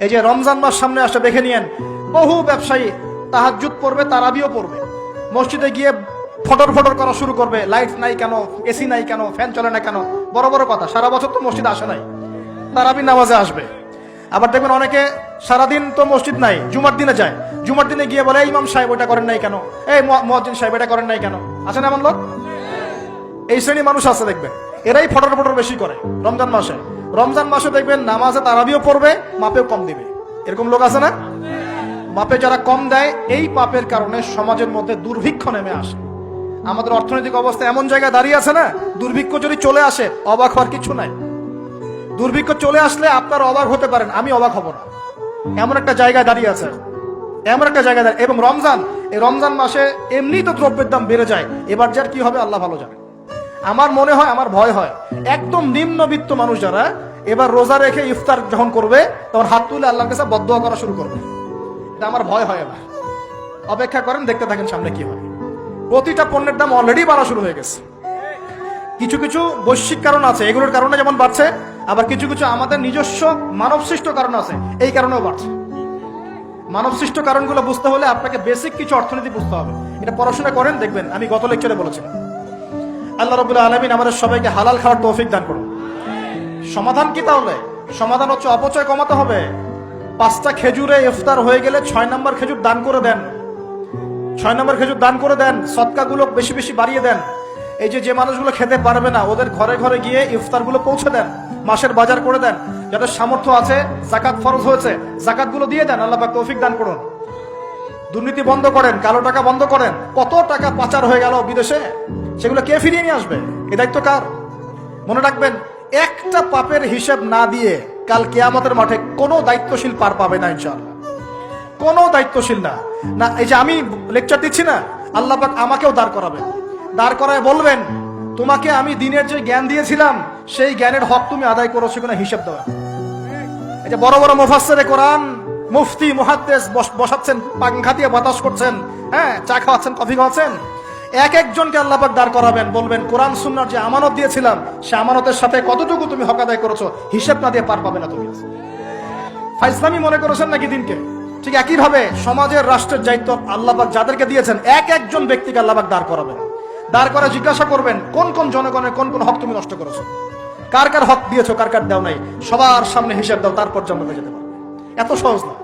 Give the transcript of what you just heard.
এই যে রমজান মাস সামনে আসে, দেখে নিয়েন বহু ব্যবসায়ী তাহাজ্জুদ পড়বে, তারাবিও পড়বে, মসজিদে গিয়ে ফটর ফটর করা শুরু করবে, লাইট নাই কেন, এসি নাই কেন, ফ্যান চলে না কেন, বড় বড় কথা। সারা বছর তো মসজিদ আসে নাই, তারাবি নামাজে আসবে। আবার দেখবেন অনেকে সারাদিন তো মসজিদ নাই, জুমার দিনে যায়, জুমার দিনে গিয়ে বলে, এই ইমাম সাহেব ওটা করেন নাই কেন, এই মুয়াজ্জিন সাহেব এটা করেন নাই কেন। আছে না এমন লোক? এই শ্রেণীর মানুষ আছে দেখবেন, এরাই ফটর ফটর বেশি করে রমজান মাসে। রমজান মাসে দেখবেন নামাজে তারাবিও পড়বে, মাপেও কম দিবে। এরকম লোক আছে না? মাপে যারা কম দেয়, এই পাপের কারণে সমাজের মধ্যে দুর্ভিক্ষ নেমে আসে। আমাদের অর্থনৈতিক অবস্থা এমন জায়গায় দাঁড়িয়ে আছে না, দুর্ভিক্ষ যদি চলে আসে অবাক হওয়ার কিছু নাই। দুর্ভিক্ষ চলে আসলে আপনার অবাক হতে পারেন, আমি অবাক হব না। এমন একটা জায়গায় দাঁড়িয়ে আছে, এমন একটা জায়গায় দাঁড়িয়ে। এবং রমজান, এই রমজান মাসে এমনি তো দ্রব্যের দাম বেড়ে যায়, এবার যার কি হবে আল্লাহ ভালো জানে। আমার মনে হয়, আমার ভয় হয়, একদম নিম্নবিত্ত মানুষ যারা এবার রোজা রেখে ইফতার যখন করবে, তখন হাত তুলে আল্লাহর কাছে বদদোয়া করা শুরু করবে। এটা আমার ভয় হয়। এবার অপেক্ষা করেন, দেখতে থাকেন সামনে কি হয়। প্রতিটা পণ্যের দাম অলরেডি বাড়া শুরু হয়ে গেছে। কিছু কিছু বৈশ্বিক কারণ আছে, এগুলোর কারণে যেমন বাড়ছে, আবার কিছু কিছু আমাদের নিজস্ব মানব সৃষ্ট কারণ আছে, এই কারণেও বাড়ছে। মানব সৃষ্ট কারণগুলো বুঝতে হলে আপনাকে বেসিক কিছু অর্থনীতি বুঝতে হবে। এটা পড়াশোনা করেন, দেখবেন আমি গত লেকচারে বলেছিলাম। আল্লাহ রাব্বুল আলামিন আমাদের সবাইকে হালাল খাওয়ার তৌফিক দান করুন। সমাধান কি তাহলে? সমাধান হচ্ছে অপচয় কমাতে হবে। 5টা খেজুরে ইফতার হয়ে গেলে 6 নম্বর খেজুর দান করে দেন, 6 নম্বর খেজুর দান করে দেন। সদকাগুলো বেশি বেশি বাড়িয়ে দেন। এই যে মানুষগুলো খেতে পারবে না, ওদের ঘরে ঘরে গিয়ে ইফতারগুলো পৌঁছে দেন, মাসের বাজার করে দেন। যাদের সামর্থ্য আছে, জাকাত ফরজ হয়েছে, জাকাতগুলো দিয়ে দেন। আল্লাহ পাক তৌফিক দান করুন। দুর্নীতি বন্ধ করেন, কালো টাকা বন্ধ করেন। কত টাকা পাচার হয়ে গেল বিদেশে, সেগুলো কে ফিরিয়ে নিয়ে আসবে? এ দায়িত্ব কার? মনে রাখবেন, একটা পাপের হিসাব না দিয়ে কাল কিয়ামতের মাঠে কোনো দায়িত্বশীল পার পাবে না ইনশাআল্লাহ। কোনো দায়িত্বশীল না। না, এই যে আমি লেকচার দিচ্ছি না, আল্লাহ পাক আমাকেও দাঁড় করাবেন। দাঁড় করায় বলবেন, তোমাকে আমি দিনের যে জ্ঞান দিয়েছিলাম, সেই জ্ঞানের হক তুমি আদায় করেছো কিনা হিসাব দেওয়া। এই যে বড় বড় মুফাসসিরে কোরআন, মুফতি, মুহাদ্দিস বসাচ্ছেন, পাংখা দিয়ে বাতাস করছেন, হ্যাঁ, চা খাওয়াচ্ছেন, কফি খাওয়াচ্ছেন। এক একজনকে আল্লাহ পাক দাঁড় করাবেন, বলবেন, কোরআন সুন্নাহর যে আমানত দিয়েছিলাম, সে আমানতের সাথে কতটুকু তুমি হক আদায় করেছো, হিসাব না দিয়ে পার পাবে না তুমি। ফাইজলামি মনে করেছেন নাকি দিনকে? ঠিক একই ভাবে সমাজের, রাষ্ট্রের দায়িত্ব আল্লাহ পাক যাদেরকে দিয়েছেন, এক একজন ব্যক্তিকে আল্লাহ পাক দাঁড় করাবেন। দাঁড় করে জিজ্ঞাসা করবেন, কোন কোন জনগণের কোন কোন হক তুমি নষ্ট করেছো, কার কার হক দিয়েছো, কার কার দাও নাই, সবার সামনে হিসাব দাও, তারপর জান্নাতে যেতে পারবে। এত সহজ না।